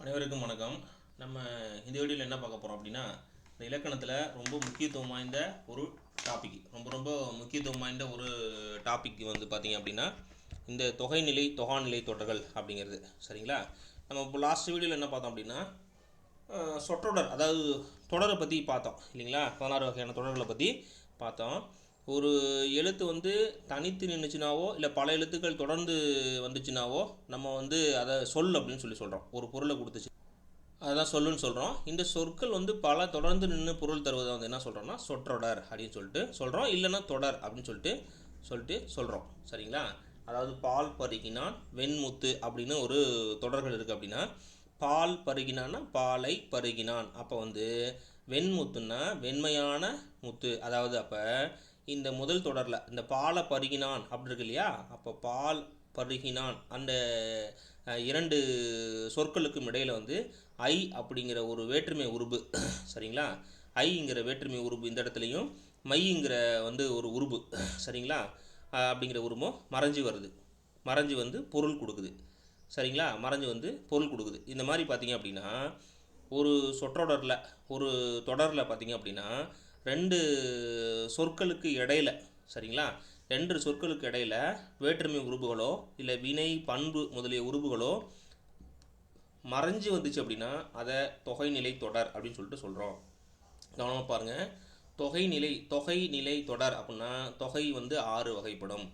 அனைவருக்கும் வணக்கம். நம்ம இந்த வீடியோவில் என்ன பார்க்க போகிறோம் அப்படின்னா, இந்த இலக்கணத்தில் ரொம்ப முக்கியத்துவம் வாய்ந்த ஒரு டாபிக், ரொம்ப முக்கியத்துவம் வாய்ந்த ஒரு டாபிக் வந்து பார்த்திங்க அப்படின்னா, இந்த தொகைநிலை தொகாநிலை தொடர்கள் அப்படிங்கிறது. சரிங்களா? நம்ம இப்போ லாஸ்ட் வீடியோவில் என்ன பார்த்தோம் அப்படின்னா, சொற்றொடர், அதாவது தொடரை பற்றி பார்த்தோம் இல்லைங்களா? 16 வகையான தொடர்களை பற்றி பார்த்தோம். ஒரு எழுத்து வந்து தனித்து நின்றுச்சுனாவோ இல்லை பல எழுத்துக்கள் தொடர்ந்து வந்துச்சுனாவோ நம்ம வந்து அதை சொல் அப்படின்னு சொல்கிறோம். ஒரு பொருளை கொடுத்துச்சு, அதுதான் சொல்லுன்னு சொல்கிறோம். இந்த சொற்கள் வந்து பல தொடர்ந்து நின்று பொருள் தருவதை வந்து என்ன சொல்கிறோம்னா சொற்றொடர் அப்படின்னு சொல்லிட்டு சொல்கிறோம். இல்லைன்னா தொடர் அப்படின்னு சொல்லிட்டு சொல்கிறோம். சரிங்களா? அதாவது பால் பருகினான் வெண்முத்து அப்படின்னு ஒரு தொடர்கள் இருக்குது. அப்படின்னா பால் பருகினான்னா பாலை பருகினான், அப்போ வந்து வெண்முத்துன்னா வெண்மையான முத்து. அதாவது அப்போ இந்த முதல் தொடரில் இந்த பாலை பருகினான் அப்படி இருக்கு இல்லையா, அப்போ பால் பருகினான் அந்த இரண்டு சொற்களுக்கும் இடையில் வந்து ஐ அப்படிங்கிற ஒரு வேற்றுமை உருபு. சரிங்களா? ஐங்கிற வேற்றுமை உருபு இந்த இடத்துலையும் மைங்கிற வந்து ஒரு உருபு, சரிங்களா, அப்படிங்கிற உருவம் மறைஞ்சு வருது, மறைஞ்சு வந்து பொருள் கொடுக்குது. சரிங்களா? மறைஞ்சு வந்து பொருள் கொடுக்குது. இந்த மாதிரி பார்த்திங்க அப்படின்னா ஒரு சொற்றொடரில் ஒரு தொடரில் பார்த்திங்க அப்படின்னா ரெண்டு சொற்களுக்கு இடையில், சரிங்களா, ரெண்டு சொற்களுக்கு இடையில் வேற்றுமை உருபுகளோ இல்லை வினை பண்பு முதலிய உருபுகளோ மறைஞ்சு வந்துச்சு அப்படின்னா அதை தொகைநிலை தொடர் அப்படின்னு சொல்லிட்டு சொல்கிறோம். கவனமாக பாருங்கள். தொகைநிலை தொடர் அப்படின்னா தொகை வந்து 6 வகைப்படும்.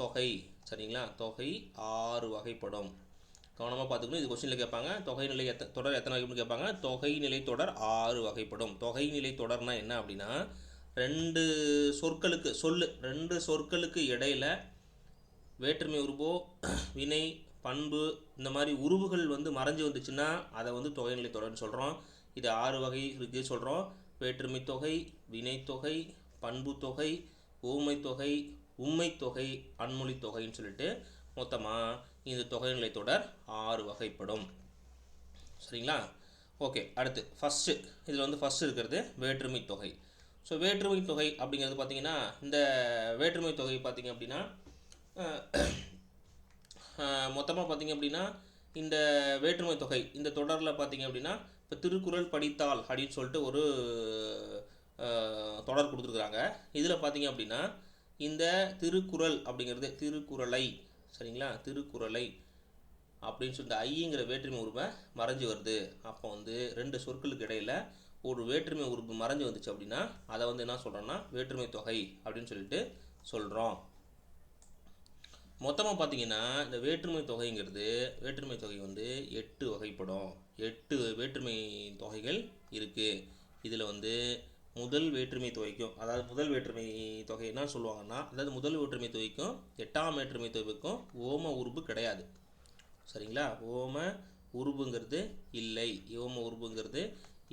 தொகை, சரிங்களா, தொகை 6 வகைப்படும். கவனமாக பார்த்துக்கணும். இது கொஸ்டினில் கேட்பாங்க. தொகைநிலை தொடர் எத்தனை வகைப்படும் கேட்பாங்க. தொகைநிலை தொடர் 6 வகைப்படும். தொகைநிலை தொடர்னா என்ன அப்படின்னா ரெண்டு சொற்களுக்கு இடையில் வேற்றுமை உருவோ வினை பண்பு இந்த மாதிரி உருவுகள் வந்து மறைஞ்சு வந்துச்சுன்னா அதை வந்து தொகைநிலை தொடர்னு சொல்கிறோம். இது 6 வகை இருக்குது சொல்கிறோம். வேற்றுமை தொகை, வினைத்தொகை, பண்பு தொகை, ஊமை தொகை, உண்மை தொகை, அன்மொழி தொகைன்னு சொல்லிட்டு மொத்தமாக இந்த தொகைநிலை தொடர் 6 வகைப்படும். சரிங்களா? ஓகே, அடுத்து ஃபஸ்ட்டு இதில் வந்து ஃபஸ்ட்டு இருக்கிறது வேற்றுமை தொகை. ஸோ வேற்றுமை தொகை அப்படிங்கிறது பார்த்திங்கன்னா இந்த வேற்றுமை தொகை பார்த்திங்க அப்படின்னா மொத்தமாக பார்த்திங்க அப்படின்னா இந்த வேற்றுமை தொகை இந்த தொடரில் பார்த்திங்க அப்படின்னா இப்போ திருக்குறள் படித்தால் அப்படின்னு சொல்லிட்டு ஒரு தொடர் கொடுத்துருக்குறாங்க. இதில் பார்த்திங்க அப்படின்னா இந்த திருக்குறள் அப்படிங்கிறது திருக்குறளை, சரிங்களா, திருக்குறளை அப்படின்னு சொல்லிட்டு ஐங்கிற வேற்றுமை உருவை மறைஞ்சு வருது. அப்போ வந்து ரெண்டு சொற்களுக்கு இடையில் ஒரு வேற்றுமை உறுப்பு மறைஞ்சு வந்துச்சு அப்படின்னா அதை வந்து என்ன சொல்கிறோன்னா வேற்றுமை தொகை அப்படின்னு சொல்லிட்டு சொல்கிறோம். மொத்தமாக பார்த்தீங்கன்னா இந்த வேற்றுமை தொகை வந்து 8 வகைப்படும். 8 வேற்றுமை தொகைகள் இருக்குது. இதில் வந்து முதல் வேற்றுமை தொகைக்கும், அதாவது முதல் வேற்றுமை தொகை என்ன சொல்லுவாங்கன்னா, அதாவது முதல் வேற்றுமை தொகைக்கும் 8ஆம் வேற்றுமை தொகைக்கும் ஓம உருபு கிடையாது. சரிங்களா? ஓம உருபுங்கிறது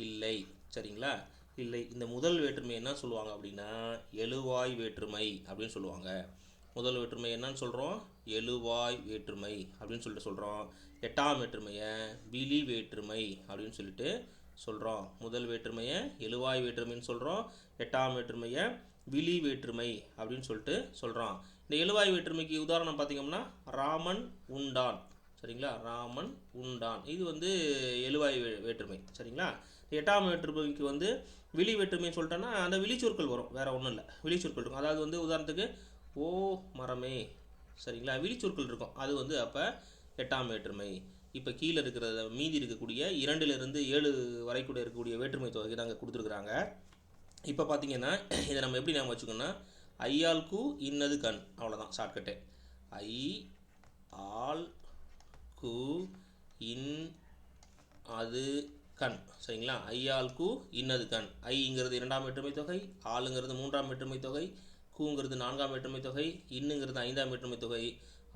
இல்லை. சரிங்களா? இல்லை. இந்த முதல் வேற்றுமை என்ன சொல்லுவாங்க அப்படின்னா எழுவாய் வேற்றுமை அப்படின்னு சொல்லுவாங்க. முதல் வேற்றுமை என்னன்னு சொல்கிறோம்? எழுவாய் வேற்றுமை அப்படின்னு சொல்லிட்டு சொல்கிறோம். 8ஆம் வேற்றுமையை விழி வேற்றுமை அப்படின்னு சொல்லிட்டு சொல்கிறோம். முதல் வேற்றுமையை எழுவாய் வேற்றுமைன்னு சொல்கிறோம். 8ஆம் வேற்றுமையை விழி வேற்றுமை அப்படின்னு சொல்லிட்டு சொல்கிறோம். இந்த எழுவாய் வேற்றுமைக்கு உதாரணம் பார்த்திங்கன்னா ராமன் உண்டான். சரிங்களா? ராமன் உண்டான், இது வந்து எழுவாய் வேற்றுமை. சரிங்களா? 8ஆம் வேற்றுமைக்கு வந்து விழி வேற்றுமைன்னு சொல்லிட்டோன்னா அந்த விழிச்சொற்கள் வரும், வேறு ஒன்றும் இல்லை, விழிச்சொற்கள் இருக்கும். அதாவது வந்து உதாரணத்துக்கு ஓ மரமே, சரிங்களா, விழிச்சொற்கள் இருக்கும். அது வந்து அப்போ 8ஆம் வேற்றுமை. இப்போ கீழே இருக்கிறத மீதி இருக்கக்கூடிய 2லிருந்து 7 வரைக்கூட இருக்கக்கூடிய வேற்றுமை தொகைக்கு நாங்கள் கொடுத்துருக்குறாங்க. இப்போ பார்த்தீங்கன்னா இதை நம்ம எப்படி நாங்கள் வச்சுக்கோன்னா ஐயால் கு இன்னது கண், அவ்வளோதான் ஷார்ட்கட்டு. ஐ ஆல் கு இன் அது கண், சரிங்களா? ஐயால் கு இன்னது கண். ஐங்கிறது 2ஆம் வேற்றுமை தொகை, ஆளுங்கிறது 3ஆம் வேற்றுமை தொகை, கூங்கிறது 4ஆம் வேற்றுமை தொகை, இன்னுங்கிறது 5ஆம் வேற்றுமை தொகை,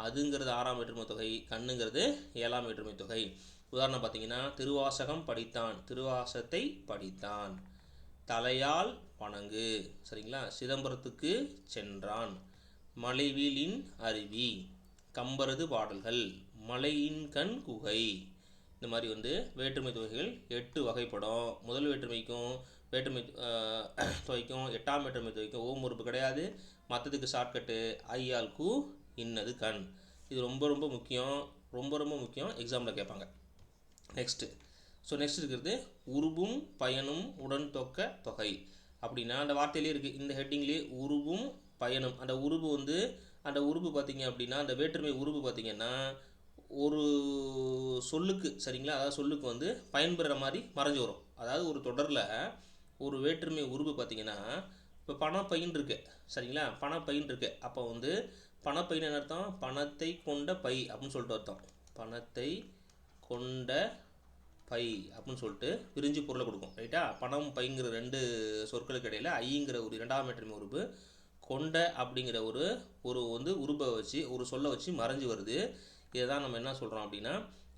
அதுங்கிறது 6ஆம் வேற்றுமை தொகை, கண்ணுங்கிறது 7ஆம் வேற்றுமை தொகை. உதாரணம் பார்த்தீங்கன்னா திருவாசகம் படித்தான், திருவாசத்தை படித்தான். தலையால் வணங்கு, சரிங்களா, சிதம்பரத்துக்கு சென்றான். மலைவீலின் அருவி, கம்பரது பாடல்கள், மலையின் கண் குகை. இந்த மாதிரி வந்து வேற்றுமை தொகைகள் 8 வகைப்படும். முதல் வேற்றுமைக்கும் வேற்றுமை தொகைக்கும் 8ஆம் வேற்றுமை தொகைக்கும் ஓம் உறுப்பு கிடையாது. மற்றதுக்கு ஷார்ட்கட்டு ஐயால் கு இன்னது கண். இது ரொம்ப முக்கியம், எக்ஸாமில் கேட்பாங்க. நெக்ஸ்ட்டு ஸோ நெக்ஸ்ட் இருக்கிறது உருபும் பயனும் உடன் தொக்க தொகை அப்படின்னா அந்த வார்த்தையிலே இருக்குது, இந்த ஹெட்டிங்லேயே உருபும் பயனும். அந்த உருபு வந்து அந்த உருபு பார்த்திங்க அப்படின்னா அந்த வேற்றுமை உருபு பார்த்திங்கன்னா ஒரு சொல்லுக்கு சரிங்களா, அதாவது சொல்லுக்கு வந்து பயன்பெற மாதிரி மறைஞ்சு வரும். அதாவது ஒரு தொடரில் ஒரு வேற்றுமை உருபு பார்த்திங்கன்னா இப்போ பணப்பையின் இருக்குது சரிங்களா, பணப்பையின் இருக்குது. அப்போ வந்து பணப்பையின் என்ன அர்த்தம், பணத்தை கொண்ட பை அப்படின்னு சொல்லிட்டு அர்த்தம். பணத்தை கொண்ட பை அப்படின்னு சொல்லிட்டு பிரிஞ்சு பொருளை கொடுக்கும் ரைட்டா. பணம் பைங்கிற ரெண்டு சொற்களுக்கு இடையில் ஐங்கிற ஒரு இரண்டாம் வேற்றுமை உருபு கொண்ட அப்படிங்கிற ஒரு வந்து உருபை வச்சு ஒரு சொல்லை வச்சு மறைஞ்சு வருது. இதை தான் நம்ம என்ன சொல்கிறோம் அப்படின்னா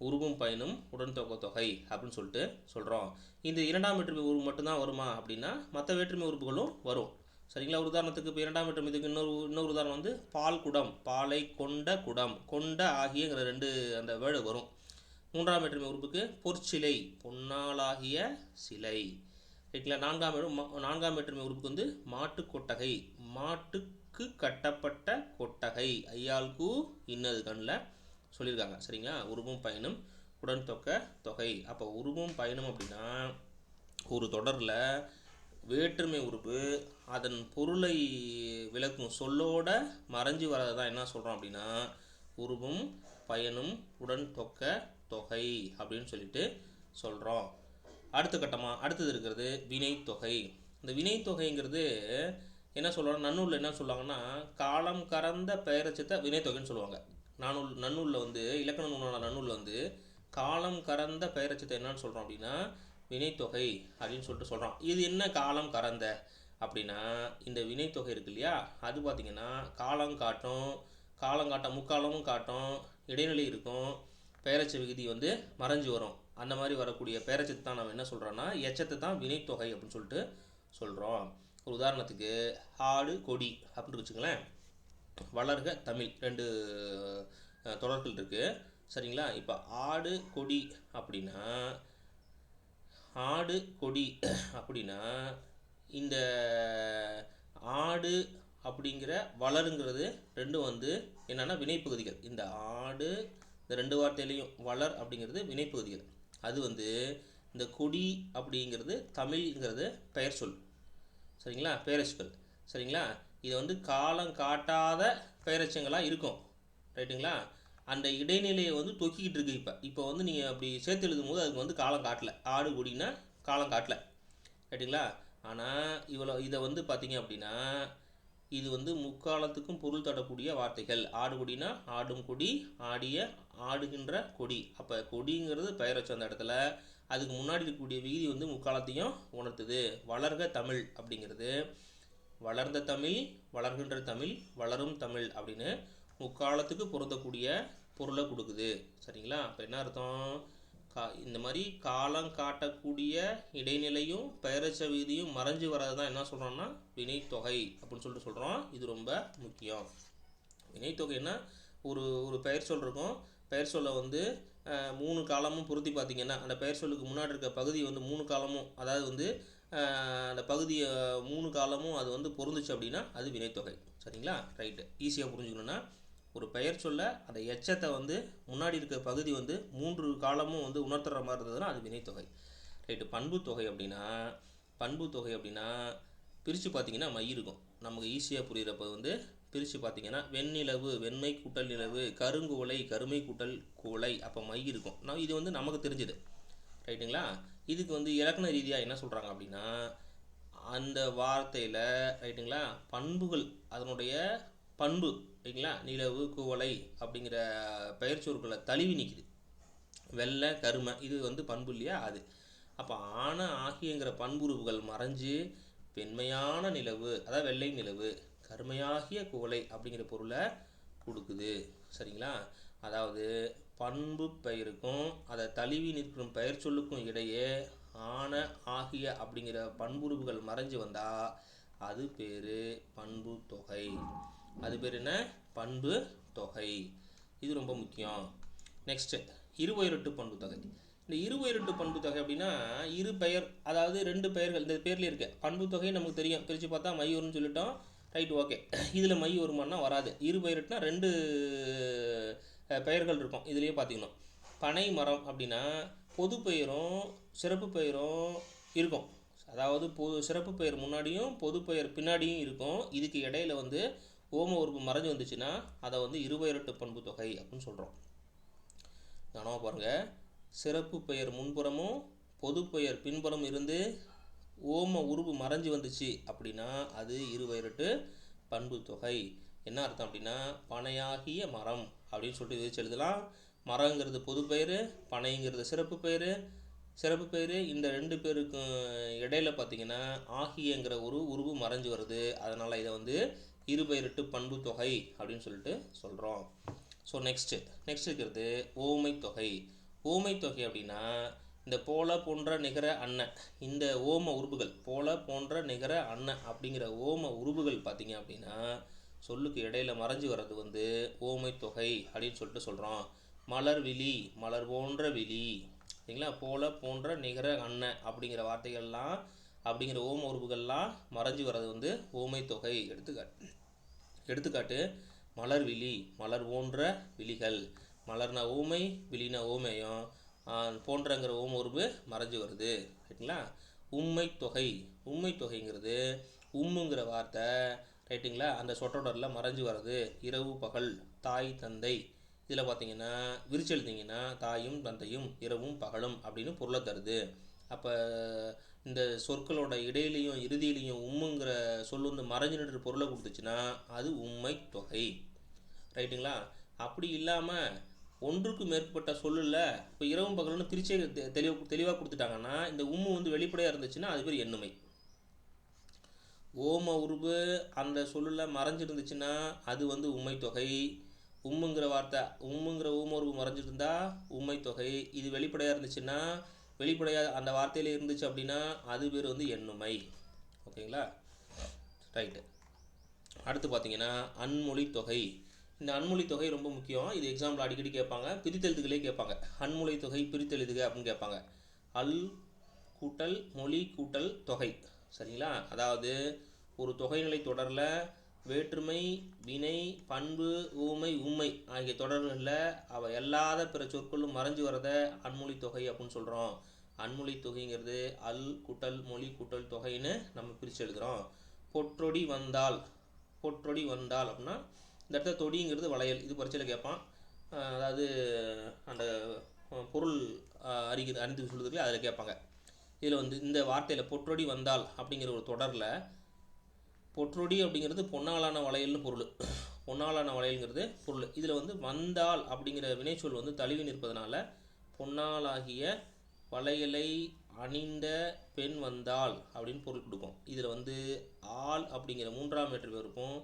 உருபும் பயனும் உடன் தொக்க தொகை அப்படின்னு சொல்லிட்டு சொல்கிறோம். இந்த இரண்டாம் வேற்றுமை உருவு மட்டும்தான் வருமா அப்படின்னா மற்ற வேற்றுமை உறுப்புகளும் வரும் சரிங்களா. ஒரு உதாரணத்துக்கு இப்போ இரண்டாம் வேற்றுமை இதுக்கு இன்னொரு உதாரணம் வந்து பால் குடம், பாலை கொண்ட குடம், கொண்ட ஆகியங்கிற ரெண்டு அந்த வேர்டு வரும். மூன்றாம் வேற்றுமை உறுப்புக்கு பொற்சிலை, பொன்னாலாகிய சிலை ரைட்டுங்களா. நான்காம் வேற்றுமை உறுப்புக்கு வந்து மாட்டு கொட்டகை, மாட்டுக்கு கட்டப்பட்ட கொட்டகை, ஐயாளுக்கு இன்னது கண்ணில் சொல்லியிருக்காங்க சரிங்களா. உருவும் பயனும் உடன் தொக்க தொகை. அப்போ உருவும் பயனும் அப்படின்னா ஒரு தொடரில் வேற்றுமை உறுப்பு அதன் பொருளை விளக்கும் சொல்லோட மறைஞ்சு வரதை தான் என்ன சொல்கிறோம் அப்படின்னா உருவும் பயனும் உடன் தொக்க தொகை அப்படின்னு சொல்லிட்டு சொல்கிறோம். அடுத்தது இருக்கிறது வினைத்தொகை. இந்த வினைத்தொகைங்கிறது என்ன சொல்கிறாங்க, நன்னூலில் என்ன சொல்லுவாங்கன்னா காலம் கறந்த பெயரச்சத்தை வினைத்தொகைன்னு சொல்லுவாங்க. நன்னூலில் வந்து இலக்கண நூலான நன்னூலில் வந்து காலம் கறந்த பெயரச்சத்தை என்னன்னு சொல்கிறோம் அப்படின்னா வினைத்தொகை அப்படின்னு சொல்லிட்டு சொல்கிறோம். இது என்ன காலம் கறந்த அப்படின்னா இந்த வினைத்தொகை இருக்கு இல்லையா, அது பார்த்திங்கன்னா காலம் காட்டும், முக்காலமும் காட்டும், இடைநிலை இருக்கும், பெயரச்ச விகுதி வந்து மறைஞ்சு வரும். அந்த மாதிரி வரக்கூடிய பெயரச்சத்தை தான் நம்ம என்ன சொல்கிறோன்னா எச்சத்தை தான் வினைத்தொகை அப்படின்னு சொல்லிட்டு சொல்கிறோம். ஒரு உதாரணத்துக்கு ஆடு கொடி அப்படின்னு வச்சுங்களேன், வளர்க தமிழ் ரெண்டு தொடர்கள் இருக்குது சரிங்களா. இப்போ ஆடு கொடி அப்படின்னா இந்த ஆடு அப்படிங்கிற வளருங்கிறது ரெண்டும் வந்து என்னென்னா வினைப்பகுதிகள். இந்த ஆடு இந்த ரெண்டு வார்த்தையிலையும் வளர் அப்படிங்கிறது வினைப்பகுதிகள். அது வந்து இந்த கொடி அப்படிங்கிறது தமிழ்ங்கிறது பெயர் சொல் சரிங்களா, பெயரச்சுக்கள் சரிங்களா. இது வந்து காலம் காட்டாத பெயரச்சங்களாக இருக்கும் ரைட்டுங்களா. அந்த இடைநிலையை வந்து தொக்கிக்கிட்டு இருக்கு. இப்போ வந்து நீங்கள் அப்படி சேர்த்து எழுதும் போது அதுக்கு வந்து காலம் காட்டலை, ஆடு கொடின்னா காலம் காட்டலை ரைட்டுங்களா. ஆனால் இதை வந்து பார்த்திங்க அப்படின்னா இது வந்து முக்காலத்துக்கும் பொருள் தரக்கூடிய வார்த்தைகள். ஆடு கொடினா ஆடும் கொடி, ஆடுகின்ற கொடி. அப்போ கொடிங்கிறது பெயரச்சு அந்த இடத்துல, அதுக்கு முன்னாடி இருக்கக்கூடிய விகுதி வந்து முக்காலத்தையும் உணர்த்துது. வளர்க தமிழ் அப்படிங்கிறது வளர்ந்த தமிழ், வளர்கின்ற தமிழ், வளரும் தமிழ் அப்படின்னு முக்காலத்துக்கு பொருந்தக்கூடிய பொருளை கொடுக்குது சரிங்களா. அப்போ என்ன அர்த்தம், இந்த மாதிரி காலம் காட்டக்கூடிய இடைநிலையும் பெயரச்ச விகுதியும் மறைஞ்சு வர்றது தான் என்ன சொல்கிறோம்னா வினைத்தொகை அப்படின்னு சொல்லிட்டு சொல்கிறோம். இது ரொம்ப முக்கியம். வினைத்தொகைன்னா ஒரு பெயர் சொல் இருக்கும், பெயர் சொல்லை வந்து 3 காலமும் பொருத்தி பார்த்திங்கன்னா அந்த பெயர் சொல்லுக்கு முன்னாடி இருக்க பகுதி வந்து 3 காலமும், அதாவது வந்து அந்த பகுதியை 3 காலமும் அது வந்து பொருந்துச்சு அப்படின்னா அது வினைத்தொகை சரிங்களா. ரைட்டு, ஈஸியாக புரிஞ்சுக்கணுன்னா ஒரு பெயர் சொல்ல அந்த எச்சத்தை வந்து முன்னாடி இருக்க பகுதி வந்து 3 காலமும் வந்து உணர்த்துற மாதிரி இருந்ததுன்னா அது வினைத்தொகை ரைட்டு. பண்புத்தொகை அப்படின்னா பிரித்து பார்த்திங்கன்னா மை இருக்கும், நமக்கு ஈஸியாக புரிகிறப்ப வந்து பிரித்து பார்த்திங்கன்னா வெண்ணிலவு, வெண்மை கூட்டல் நிலவு, கருங்குவளை, கருமை கூட்டல் குவளை, அப்போ மை இருக்கும். இது வந்து நமக்கு தெரிஞ்சுது ரைட்டுங்களா. இதுக்கு வந்து இலக்கண ரீதியாக என்ன சொல்கிறாங்க அப்படின்னா அந்த வார்த்தையில் ரைட்டுங்களா பண்புகள், அதனுடைய பண்பு ரைட்டுங்களா, நிலவு குவளை அப்படிங்கிற பெயர் சொற்களை தழுவி நிற்குது. வெள்ளை கருமை இது வந்து பண்பு இல்லையா அது. அப்போ ஆன ஆகியங்கிற பண்புருவுகள் மறைஞ்சு வெண்மையான நிலவு, அதாவது வெள்ளை நிலவு, கருமையாகிய குவளை அப்படிங்கிற பொருளை கொடுக்குது சரிங்களா. அதாவது பண்பு பெயருக்கும் அதை தழுவி நிற்கும் பெயர் சொல்லுக்கும் இடையே ஆன ஆகிய அப்படிங்கிற பண்புருவுகள் மறைஞ்சு வந்தால் அது பேர் பண்பு தொகை. அது பேர் என்ன, பண்பு தொகை. இது ரொம்ப முக்கியம். நெக்ஸ்ட்டு இருபெயரொட்டு பண்பு தொகை. இந்த இருபெயரொட்டு பண்பு தொகை அப்படின்னா இரு பெயர், அதாவது 2 பெயர்கள் இந்த பேர்லேயே இருக்க பண்பு தொகை நமக்கு தெரியும், பிரித்து பார்த்தா மை வரும்னு சொல்லிட்டோம் ரைட். ஓகே, இதில் மை வருமானா வராது. இருபெயரொட்டுனா 2 பெயர்கள் இருக்கும், இதுலேயே பார்த்திக்கணும். பனை மரம் அப்படின்னா பொது பெயரும் சிறப்பு பெயரும் இருக்கும். அதாவது சிறப்பு பெயர் முன்னாடியும் பொது பெயர் பின்னாடியும் இருக்கும். இதுக்கு இடையில வந்து ஓம உறுப்பு மறைஞ்சு வந்துச்சுன்னா அதை வந்து இருபெயரட்டு பண்பு தொகை அப்படின்னு சொல்கிறோம். கவனமாக பாருங்கள். சிறப்பு பெயர் முன்புறமும் பொது பெயர் பின்புறம் இருந்து ஓம உருவு மறைஞ்சு வந்துச்சு அப்படின்னா அது இருபெயரட்டு பண்பு தொகை. என்ன அர்த்தம் அப்படின்னா பனையாகிய மரம் அப்படின்னு சொல்லிட்டு விதிச்சு எழுதலாம். மரங்கிறது பொது பெயர், பனைங்கிறது சிறப்பு பெயர். சிறப்பு பெயர் இந்த ரெண்டு பேருக்கும் இடையில பார்த்தீங்கன்னா ஆகியங்கிற ஒரு உருவு மறைஞ்சு வருது. அதனால் இதை வந்து இருபெயரட்டு பண்பு தொகை அப்படின்னு சொல்லிட்டு சொல்கிறோம். ஸோ நெக்ஸ்ட் இருக்கிறது ஓமை தொகை. ஓமை தொகை அப்படின்னா இந்த போல போன்ற நிகர அன்ன, இந்த ஓம உருபுகள் போல போன்ற நிகர அன்ன அப்படிங்கிற ஓம உருபுகள் பார்த்தீங்க அப்படின்னா சொல்லுக்கு இடையில மறைஞ்சு வர்றது வந்து ஓமை தொகை அப்படின்னு சொல்லிட்டு சொல்கிறோம். மலர் விழி, மலர் போன்ற விழி, சரிங்களா? போல போன்ற நிகர அன்ன அப்படிங்கிற வார்த்தைகள்லாம் அப்படிங்கிற ஓம உருபுகள்லாம் மறைஞ்சு வர்றது வந்து ஓமை தொகை. எடுத்துக்காட்டு மலர் விழி, மலர் போன்ற விழிகள். மலர்னா ஓமை, விழினா ஓமேயம், போன்றங்கிற ஓம உருவு மறைஞ்சு வருது, ரைட்டுங்களா? உம்மை தொகை. உம்மை தொகைங்கிறது உம்முங்கிற வார்த்தை, ரைட்டுங்களா, அந்த சொற்றொடரில் மறைஞ்சு வர்றது. இரவு பகல், தாய் தந்தை, இதில் பார்த்தீங்கன்னா விரிச்சு எழுதிங்கன்னா தாயும் தந்தையும் இரவும் பகலும் அப்படின்னு பொருளை தருது. அப்போ இந்த சொற்களோட இடையிலையும் இறுதியிலையும் உம்முங்கிற சொல் வந்து மறைஞ்சு நின்று பொருளை கொடுத்துச்சுன்னா அது உம்மை தொகை, ரைட்டுங்களா? அப்படி இல்லாமல் ஒன்றுக்கு மேற்பட்ட சொல்லில் இப்போ இரவும் பகல்னு பிரிச்சே தெளிவாக கொடுத்துட்டாங்கன்னா இந்த உம்மு வந்து வெளிப்படையாக இருந்துச்சுன்னா அது பேர் எண்ணுமை. ஓம உருவு அந்த சொல்லில் மறைஞ்சிருந்துச்சுன்னா அது வந்து உம்மை தொகை. உம்முங்கிற வார்த்தை, உம்முங்கிற ஓம உருவு மறைஞ்சிருந்தா உம்மை தொகை. இது வெளிப்படையாக இருந்துச்சுன்னா, வெளிப்படையாக அந்த வார்த்தையில் இருந்துச்சு அப்படின்னா அது பேர் வந்து எண்ணுமை. ஓகேங்களா? ரைட்டு. அடுத்து பார்த்தீங்கன்னா அன்மொழி தொகை. இந்த அன்மொழி தொகை ரொம்ப முக்கியம். இது எக்ஸாம்பிள் அடிக்கடி கேட்பாங்க, பிரித்தெழுதுகளே கேட்பாங்க. அன்மொழி தொகை பிரித்தெழுதுக அப்படின்னு கேட்பாங்க. அல் கூட்டல் மொழி கூட்டல் தொகை, சரிங்களா? அதாவது ஒரு தொகைநிலை தொடரில் வேற்றுமை, வினை, பண்பு, ஊமை, உண்மை ஆகிய தொடர்களில் அவை எல்லாத பிற சொற்களும் மறைஞ்சு வரதை அன்மொழி தொகை அப்படின்னு சொல்கிறோம். அன்மொழி தொகைங்கிறது அல் கூட்டல் மொழி கூட்டல் தொகைன்னு நம்ம பிரித்து எழுதுகிறோம். பொற்றொடி வந்தால், பொற்றொடி வந்தால் அப்படின்னா இந்த இடத்துல தொடிங்கிறது வளையல். இது பரீட்சையில் கேட்பான். அதாவது அந்த பொருள் அறிந்து சொல்லுறதுல அதில் கேட்பாங்க. இதில் வந்து இந்த வார்த்தையில் பொற்றொடி வந்தால் அப்படிங்கிற ஒரு தொடரில் பொற்றொடி அப்படிங்கிறது பொன்னாலான வளையல்னு பொருள். பொன்னாலான வளையல்ங்கிறது பொருள். இதில் வந்து வந்தால் அப்படிங்கிற வினைச்சொல் வந்து தழுவி நிற்பதனால பொன்னாலாகிய வளையலை அணிந்த பெண் வந்தால் அப்படின்னு பொருள் கொடுக்கும். இதில் வந்து ஆள் அப்படிங்கிற மூன்றாம் வேற்று இருக்கும்,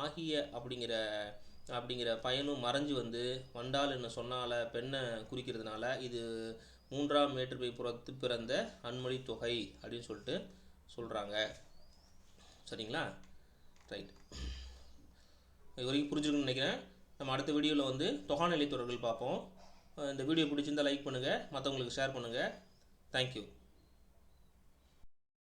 ஆகிய அப்படிங்கிற பயனும் மறைஞ்சு வந்து வண்டால் என்ன சொன்னால பெண்ணை குறிக்கிறதுனால இது மூன்றாம் வேற்றுமை புறத்து பிறந்த அன்மொழி தொகை அப்படின்னு சொல்லிட்டு சொல்கிறாங்க. சரிங்களா? ரைட். இது வரைக்கும் புரிஞ்சுக்கணும்னு நினைக்கிறேன். நம்ம அடுத்த வீடியோவில் வந்து தொகாநிலை தொடர்கள் பார்ப்போம். இந்த வீடியோ பிடிச்சிருந்தால் லைக் பண்ணுங்கள், மற்றவங்களுக்கு ஷேர் பண்ணுங்கள். தேங்க்யூ.